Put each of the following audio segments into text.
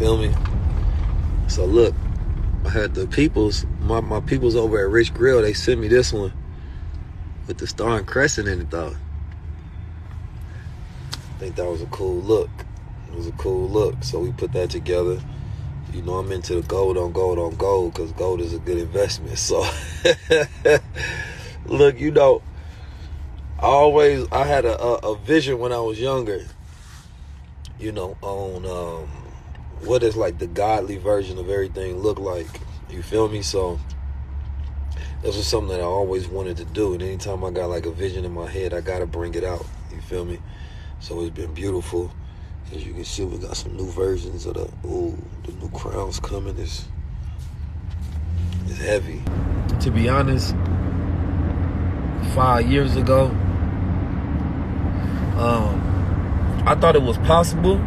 feel me? So look, I had the peoples, my peoples over at Rich Grill, they sent me this one with the star and crescent in it though. I think that was a cool look. It was a cool look. So we put that together. You know, I'm into the gold on gold on gold because gold is a good investment. So look, you know, I had a vision when I was younger, you know, on what is like the godly version of everything look like. You feel me? So this was something that I always wanted to do. And anytime I got like a vision in my head, I got to bring it out. You feel me? So it's been beautiful. As you can see, we got some new versions of the new crowns coming. It's heavy. To be honest, 5 years ago, I thought it was possible,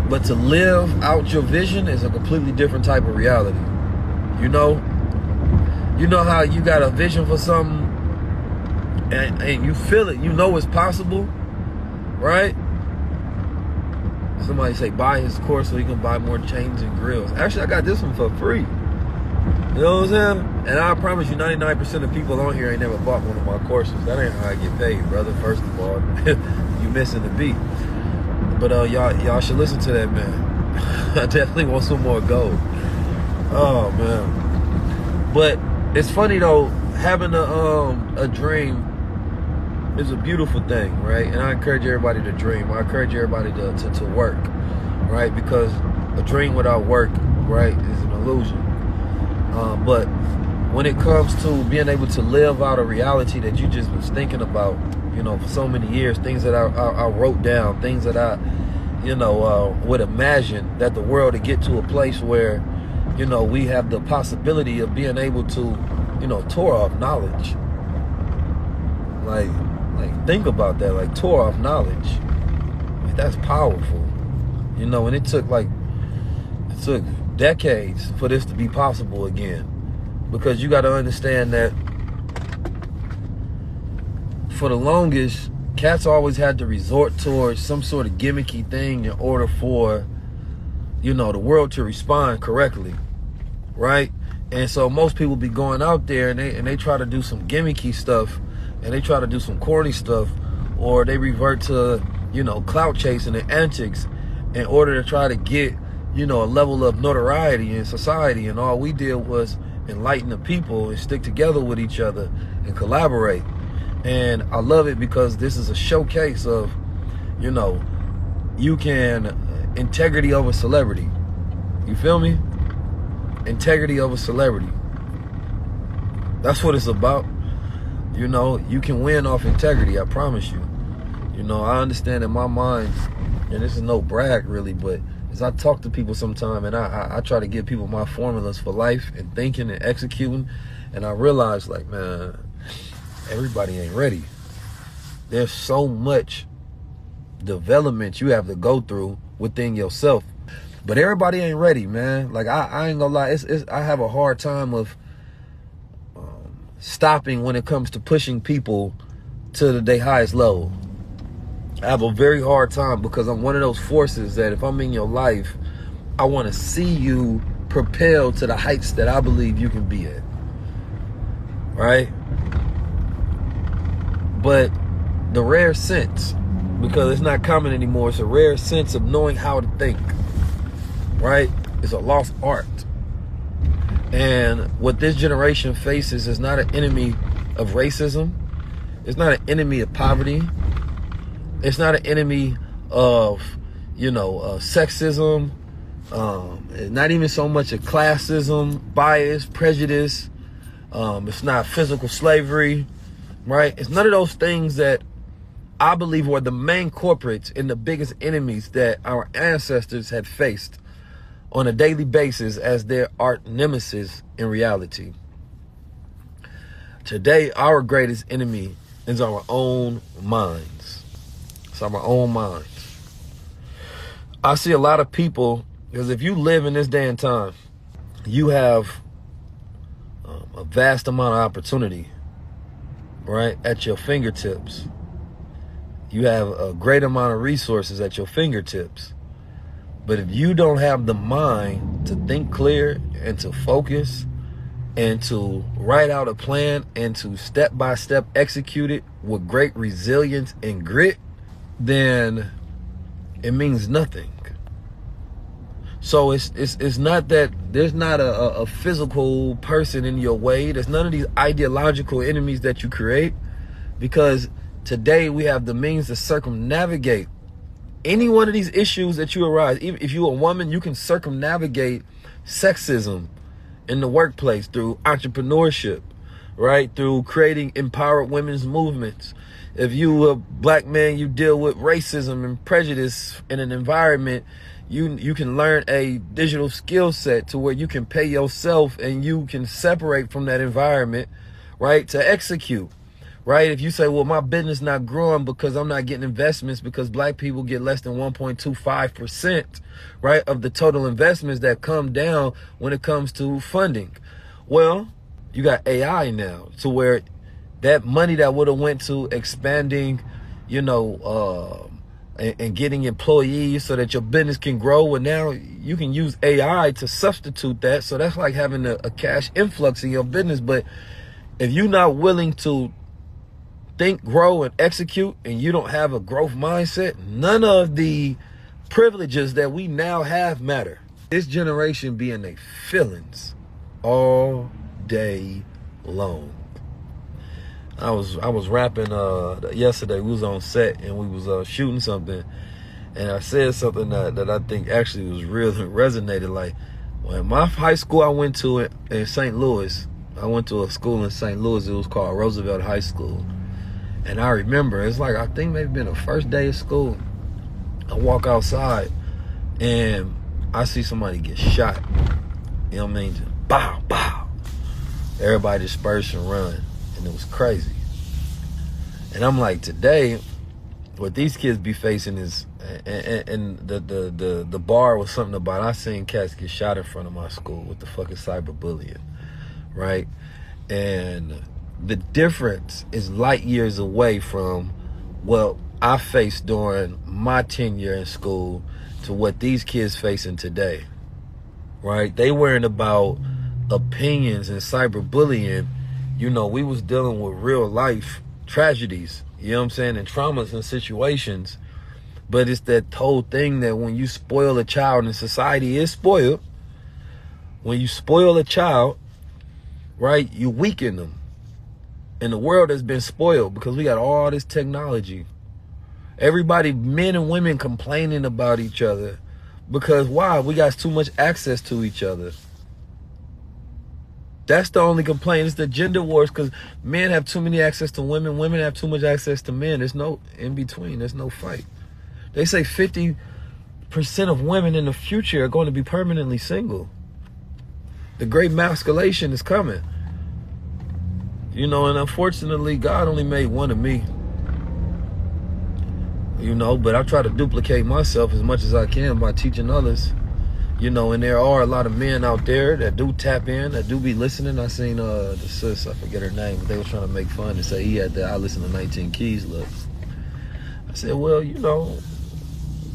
but to live out your vision is a completely different type of reality. You know how you got a vision for something and you feel it, you know it's possible, right? Somebody say buy his course so he can buy more chains and grills. Actually, I got this one for free. You know what I'm saying? And I promise you 99% of people on here ain't never bought one of my courses. That ain't how I get paid, brother. First of all, you missing the beat. But y'all should listen to that, man. I definitely want some more gold. Oh man. But it's funny though, having a dream is a beautiful thing, right? And I encourage everybody to dream. I encourage everybody to work, right? Because a dream without work, right, is an illusion. But when it comes to being able to live out a reality that you just was thinking about, you know, for so many years, things that I wrote down, things that I, you know, would imagine that the world to get to a place where, you know, we have the possibility of being able to, you know, tour off knowledge. Like think about that, like tour off knowledge. Like, that's powerful. You know, and it took decades for this to be possible again. Because you got to understand that for the longest, cats always had to resort towards some sort of gimmicky thing in order for, you know, the world to respond correctly, right? And so most people be going out there and they try to do some gimmicky stuff, and they try to do some corny stuff, or they revert to, you know, clout chasing and antics in order to try to get, you know, a level of notoriety in society. And all we did was enlighten the people and stick together with each other and collaborate. And I love it because this is a showcase of, you know, you can integrity over celebrity. You feel me? Integrity over celebrity. That's what it's about. You know, you can win off integrity, I promise you. You know, I understand in my mind, and this is no brag really, but as I talk to people sometime and I try to give people my formulas for life and thinking and executing, and I realize, like, man, everybody ain't ready. There's so much development you have to go through within yourself, but everybody ain't ready, man. Like, I ain't gonna lie, I have a hard time of stopping when it comes to pushing people to their highest level. I have a very hard time because I'm one of those forces that if I'm in your life, I want to see you propel to the heights that I believe you can be at, right? But the rare sense, because it's not common anymore, it's a rare sense of knowing how to think, right? It's a lost art. And what this generation faces is not an enemy of racism. It's not an enemy of poverty. It's not an enemy of, you know, sexism. Not even so much of classism, bias, prejudice. It's not physical slavery, right? It's none of those things that I believe were the main culprits and the biggest enemies that our ancestors had faced on a daily basis as their arch nemesis in reality. Today, our greatest enemy is our own minds. It's our own minds. I see a lot of people, because if you live in this day and time, you have a vast amount of opportunity, right, at your fingertips. You have a great amount of resources at your fingertips. But if you don't have the mind to think clear and to focus and to write out a plan and to step by step execute it with great resilience and grit, then it means nothing. So it's not that there's not a physical person in your way. There's none of these ideological enemies that you create, because today we have the means to circumnavigate any one of these issues that you arise. Even if you're a woman, you can circumnavigate sexism in the workplace through entrepreneurship, right? Through creating empowered women's movements. If you a black man, you deal with racism and prejudice in an environment, you can learn a digital skill set to where you can pay yourself and you can separate from that environment, right, to execute, right? If you say, well, my business not growing because I'm not getting investments because black people get less than 1.25%, right, of the total investments that come down when it comes to funding. Well, you got AI now to where that money that would have went to expanding, and getting employees so that your business can grow, and now you can use AI to substitute that. So that's like having a cash influx in your business. But if you're not willing to think, grow, and execute, and you don't have a growth mindset, none of the privileges that we now have matter. This generation be in their feelings all day long. I was rapping yesterday. We was on set and we was shooting something, and I said something that I think actually was real and resonated. Like, when my high school I went to in St. Louis, I went to a school in St. Louis. It was called Roosevelt High School, and I remember it's like, I think maybe been the first day of school. I walk outside and I see somebody get shot. You know what I mean? Just bow, bow. Everybody dispersed and run. And it was crazy. And I'm like, today, what these kids be facing is, and the bar was something about, I seen cats get shot in front of my school with the fucking cyberbullying, right? And the difference is light years away from what I faced during my tenure in school to what these kids facing today, right? They weren't about opinions and cyberbullying. We was dealing with real life tragedies, you know what I'm saying, and traumas and situations. But it's that whole thing that when you spoil a child, and society is spoiled, when you spoil a child, right, you weaken them. And the world has been spoiled because we got all this technology. Everybody, men and women, complaining about each other because why? We got too much access to each other. That's the only complaint. It's the gender wars, because men have too many access to women. Women have too much access to men. There's no in between. There's no fight. They say 50% of women in the future are going to be permanently single. The great masculation is coming. And unfortunately, God only made one of me. But I try to duplicate myself as much as I can by teaching others. And there are a lot of men out there that do tap in, that do be listening. I seen the sis, I forget her name, but they were trying to make fun and say he had the I listen to 19 Keys look. I said, well,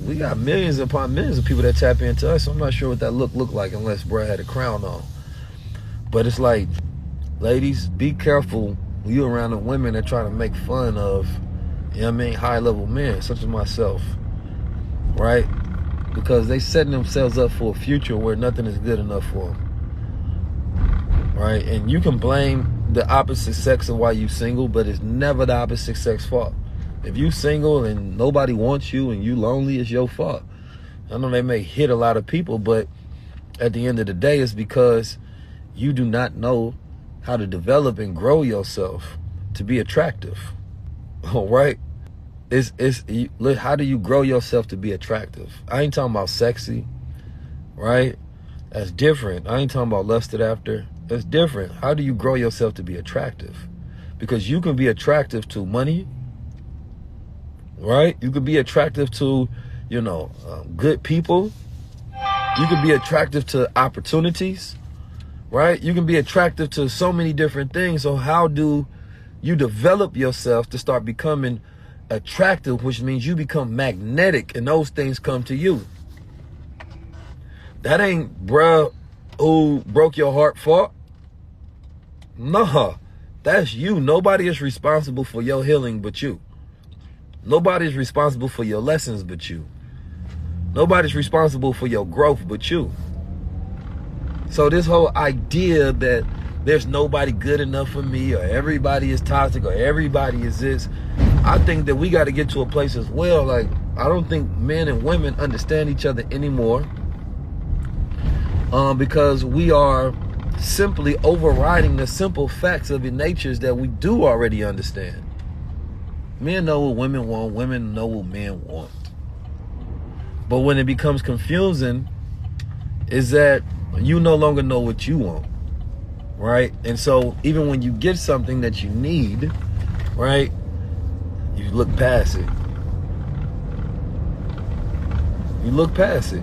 we got millions upon millions of people that tap into us. So I'm not sure what that look like unless bro had a crown on. But it's like, ladies, be careful when you around the women that try to make fun of, high level men, such as myself, right? Because they setting themselves up for a future where nothing is good enough for them, right? And you can blame the opposite sex of why you single, but it's never the opposite sex fault. If you single and nobody wants you and you lonely, it's your fault. I know they may hit a lot of people, but at the end of the day, it's because you do not know how to develop and grow yourself to be attractive, all right? How do you grow yourself to be attractive? I ain't talking about sexy, right? That's different. I ain't talking about lusted after. That's different. How do you grow yourself to be attractive? Because you can be attractive to money, right? You could be attractive to, good people. You can be attractive to opportunities, right? You can be attractive to so many different things. So how do you develop yourself to start becoming attractive, which means you become magnetic and those things come to you? That ain't bruh who broke your heart fault. Nah, that's you. Nobody is responsible for your healing but you. Nobody's responsible for your lessons but you. Nobody's responsible for your growth but you. So this whole idea that there's nobody good enough for me, or everybody is toxic, or everybody is this, I think that we got to get to a place as well. Like, I don't think men and women understand each other anymore, because we are simply overriding the simple facts of the natures that we do already understand. Men know what women want, women know what men want. But when it becomes confusing is that you no longer know what you want, right? And so even when you get something that you need, right, you look past it. You look past it.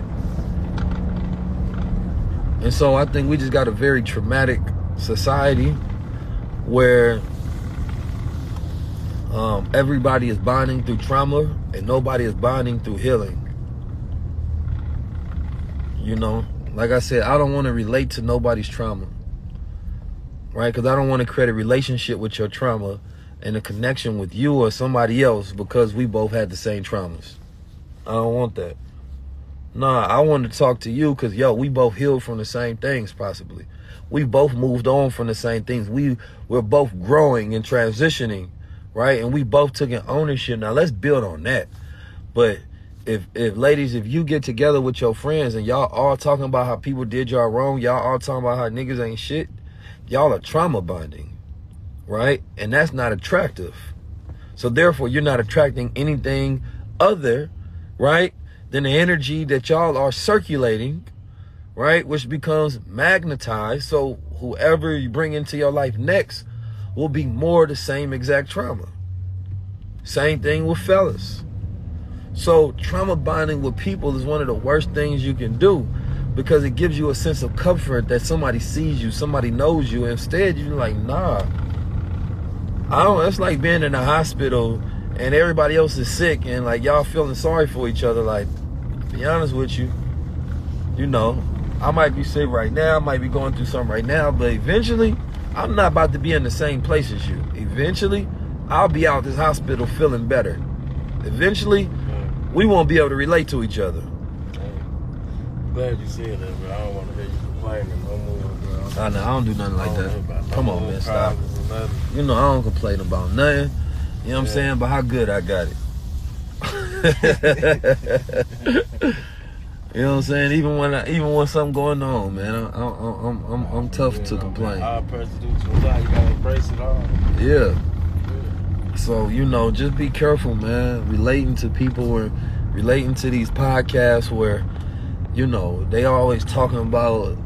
And so I think we just got a very traumatic society where everybody is bonding through trauma and nobody is bonding through healing. You know, like I said, I don't want to relate to nobody's trauma, right? Because I don't want to create a relationship with your trauma and a connection with you or somebody else because we both had the same traumas. I don't want that. Nah, I want to talk to you because, we both healed from the same things, possibly. We both moved on from the same things. We're both growing and transitioning, right? And we both took an ownership. Now, let's build on that. But if ladies, if you get together with your friends and y'all all talking about how people did y'all wrong, y'all all talking about how niggas ain't shit, y'all are trauma bonding, right? And that's not attractive. So therefore, you're not attracting anything other, right, than the energy that y'all are circulating, right, which becomes magnetized. So whoever you bring into your life next will be more the same exact trauma. Same thing with fellas. So trauma bonding with people is one of the worst things you can do because it gives you a sense of comfort that somebody sees you, somebody knows you. Instead, you're like, nah. It's like being in a hospital and everybody else is sick and like y'all feeling sorry for each other. Like, to be honest with you, I might be sick right now, I might be going through something right now, but eventually, I'm not about to be in the same place as you. Eventually, I'll be out this hospital feeling better. Eventually, we won't be able to relate to each other. I'm glad you said that, but I don't want to hear you complaining no more, bro. I know, I don't do nothing like that. Come on, man, stop. I don't complain about nothing. You know what I'm saying? But how good I got it. You know what I'm saying? Even when something going on, man, I'm tough to complain. All person do to a lot, you gotta embrace it all. Yeah. So, just be careful, man, relating to people or relating to these podcasts where, they always talking about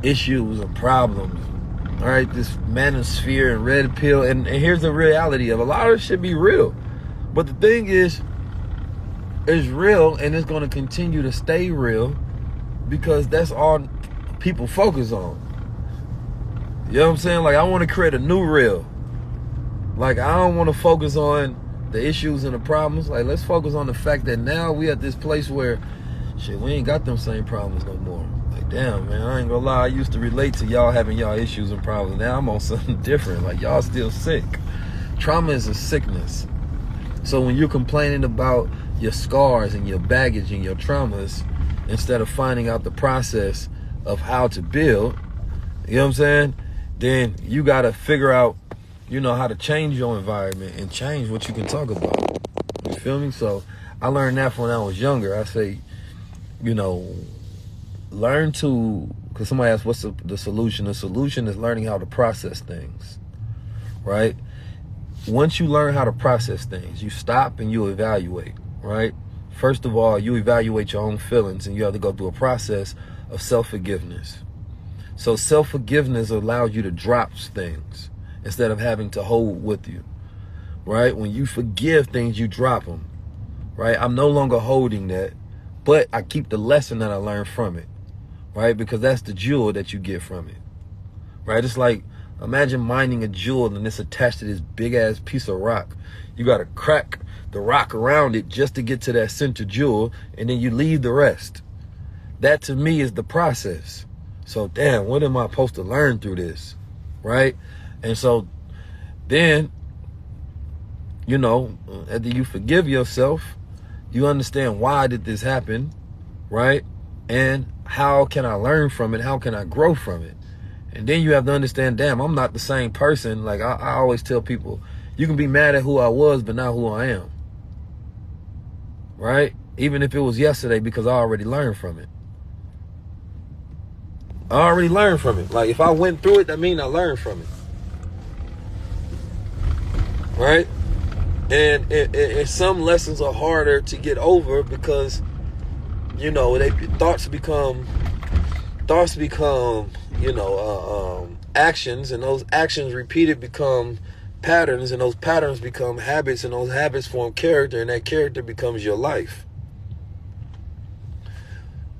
issues and problems. All right, this manosphere and red pill. And here's the reality of a lot of it should be real. But the thing is, it's real and it's going to continue to stay real because that's all people focus on. You know what I'm saying? Like, I want to create a new real. Like, I don't want to focus on the issues and the problems. Like, let's focus on the fact that now we at this place where, we ain't got them same problems no more. Like, damn, man, I ain't gonna lie. I used to relate to y'all having y'all issues and problems. Now I'm on something different. Like, y'all still sick. Trauma is a sickness. So when you're complaining about your scars and your baggage and your traumas, instead of finding out the process of how to build, you know what I'm saying? Then you got to figure out, how to change your environment and change what you can talk about. You feel me? So I learned that when I was younger. I say, learn to, because somebody asked, what's the solution? The solution is learning how to process things, right? Once you learn how to process things, you stop and you evaluate, right? First of all, you evaluate your own feelings and you have to go through a process of self-forgiveness. So self-forgiveness allows you to drop things instead of having to hold with you, right? When you forgive things, you drop them, right? I'm no longer holding that, but I keep the lesson that I learned from it, right? Because that's the jewel that you get from it, right? It's like, imagine mining a jewel and it's attached to this big ass piece of rock. You got to crack the rock around it just to get to that center jewel, and then you leave the rest. That to me is the process. So damn, what am I supposed to learn through this? Right? And so then, you know, after you forgive yourself, you understand why did this happen, right? And how can I learn from it? How can I grow from it? And then you have to understand, damn, I'm not the same person. Like I always tell people, you can be mad at who I was, but not who I am. Right? Even if it was yesterday, because I already learned from it. I already learned from it. Like if I went through it, that means I learned from it. Right? And some lessons are harder to get over because, you know, thoughts become, you know, actions, and those actions repeated become patterns, and those patterns become habits, and those habits form character, and that character becomes your life.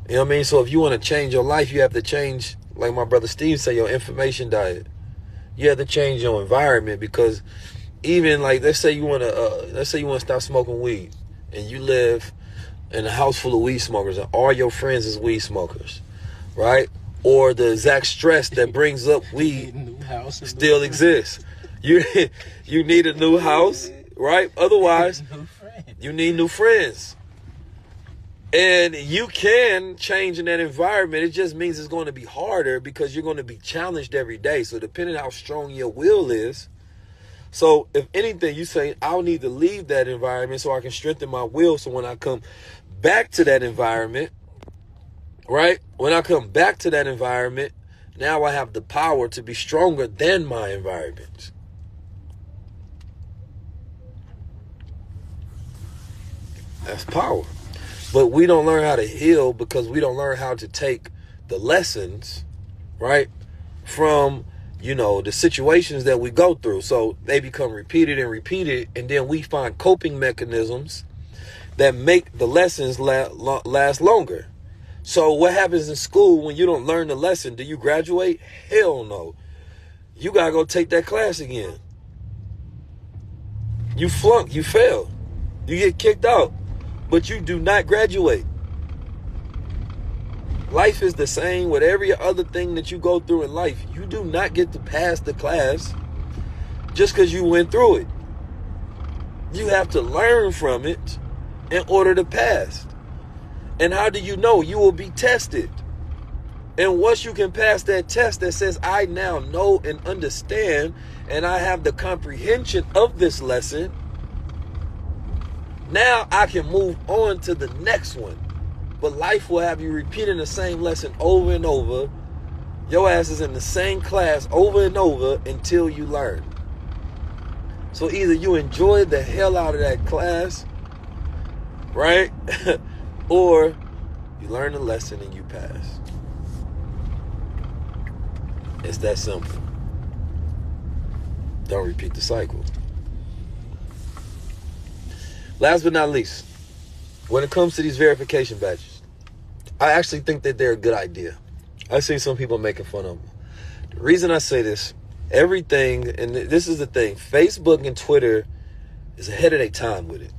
You know what I mean? So if you want to change your life, you have to change, like my brother Steve said, your information diet. You have to change your environment, because even like, let's say you want to stop smoking weed, and you live in a house full of weed smokers, and all your friends is weed smokers, right? Or the exact stress that brings up weed still exists. You need a new house, right? Otherwise, you need new friends. And you can change in that environment. It just means it's going to be harder because you're going to be challenged every day. So depending on how strong your will is. So if anything, you say, I'll need to leave that environment so I can strengthen my will. So when I come back to that environment, right? When I come back to that environment, now I have the power to be stronger than my environment. That's power. But we don't learn how to heal because we don't learn how to take the lessons, right, from, you know, the situations that we go through. So they become repeated and repeated, and then we find coping mechanisms that make the lessons last longer. So what happens in school when you don't learn the lesson? Do you graduate? Hell no. You got to go take that class again. You flunk, you fail. You get kicked out. But you do not graduate. Life is the same with every other thing that you go through in life. You do not get to pass the class just because you went through it. You have to learn from it in order to pass. And how do you know? You will be tested. And once you can pass that test that says, I now know and understand, and I have the comprehension of this lesson, now I can move on to the next one. But life will have you repeating the same lesson over and over. Your ass is in the same class over and over until you learn. So either you enjoy the hell out of that class, right? Or you learn the lesson and you pass. It's that simple. Don't repeat the cycle. Last but not least, when it comes to these verification badges, I actually think that they're a good idea. I've seen some people making fun of them. The reason I say this, everything, and this is the thing, Facebook and Twitter is ahead of their time with it.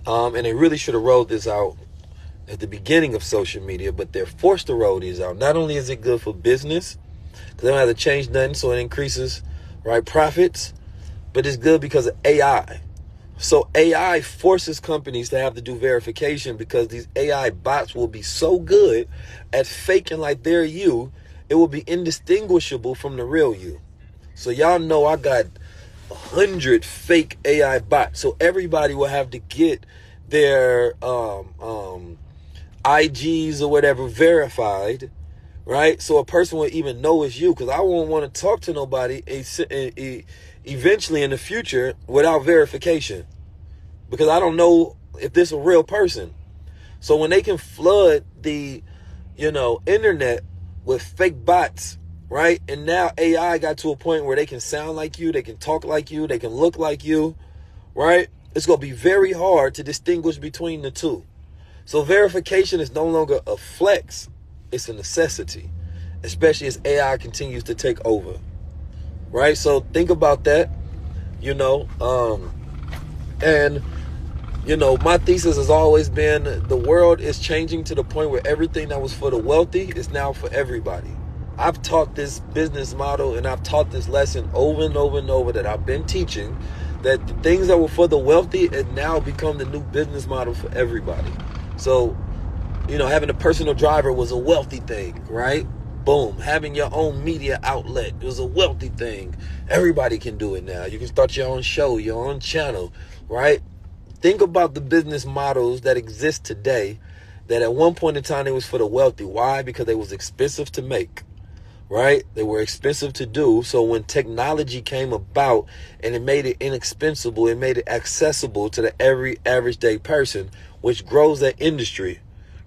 And they really should have rolled this out at the beginning of social media, but they're forced to roll these out. Not only is it good for business, because they don't have to change nothing, so it increases, right, profits, but it's good because of AI. So AI forces companies to have to do verification because these AI bots will be so good at faking like they're you, it will be indistinguishable from the real you. So y'all know I got 100 fake AI bots. So everybody will have to get their IGs or whatever verified, right? So a person will even know it's you, because I won't want to talk to nobody eventually in the future without verification, because I don't know if this is a real person. So when they can flood the, internet with fake bots, right? And now AI got to a point where they can sound like you, they can talk like you, they can look like you, right? It's going to be very hard to distinguish between the two. So verification is no longer a flex, it's a necessity, especially as AI continues to take over, right? So think about that, and you know, my thesis has always been the world is changing to the point where everything that was for the wealthy is now for everybody. I've taught this business model and I've taught this lesson over and over and over that I've been teaching, that the things that were for the wealthy have now become the new business model for everybody. So, you know, having a personal driver was a wealthy thing, right? Boom. Having your own media outlet was a wealthy thing. Everybody can do it now. You can start your own show, your own channel, right? Think about the business models that exist today that at one point in time, it was for the wealthy. Why? Because they was expensive to make, right? They were expensive to do. So when technology came about and it made it inexpensive, it made it accessible to the every average day person, which grows that industry,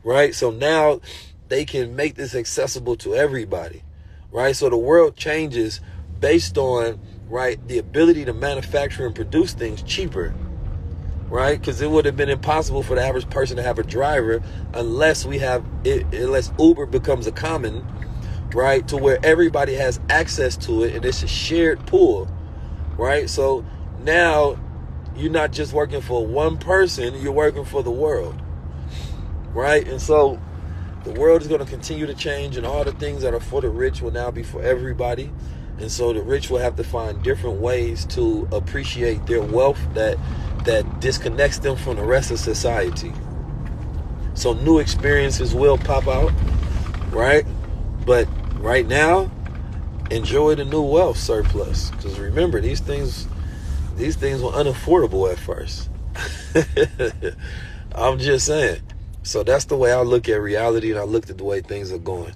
right? So now they can make this accessible to everybody, right? So the world changes based on, right, the ability to manufacture and produce things cheaper, right? Because it would have been impossible for the average person to have a driver unless unless Uber becomes a common, right, to where everybody has access to it and it's a shared pool, right? So now you're not just working for one person, you're working for the world, right? And so the world is going to continue to change, and all the things that are for the rich will now be for everybody. And so the rich will have to find different ways to appreciate their wealth that disconnects them from the rest of society. So new experiences will pop out, right? But right now, enjoy the new wealth surplus. Because remember, these things were unaffordable at first. I'm just saying. So that's the way I look at reality, and I look at the way things are going.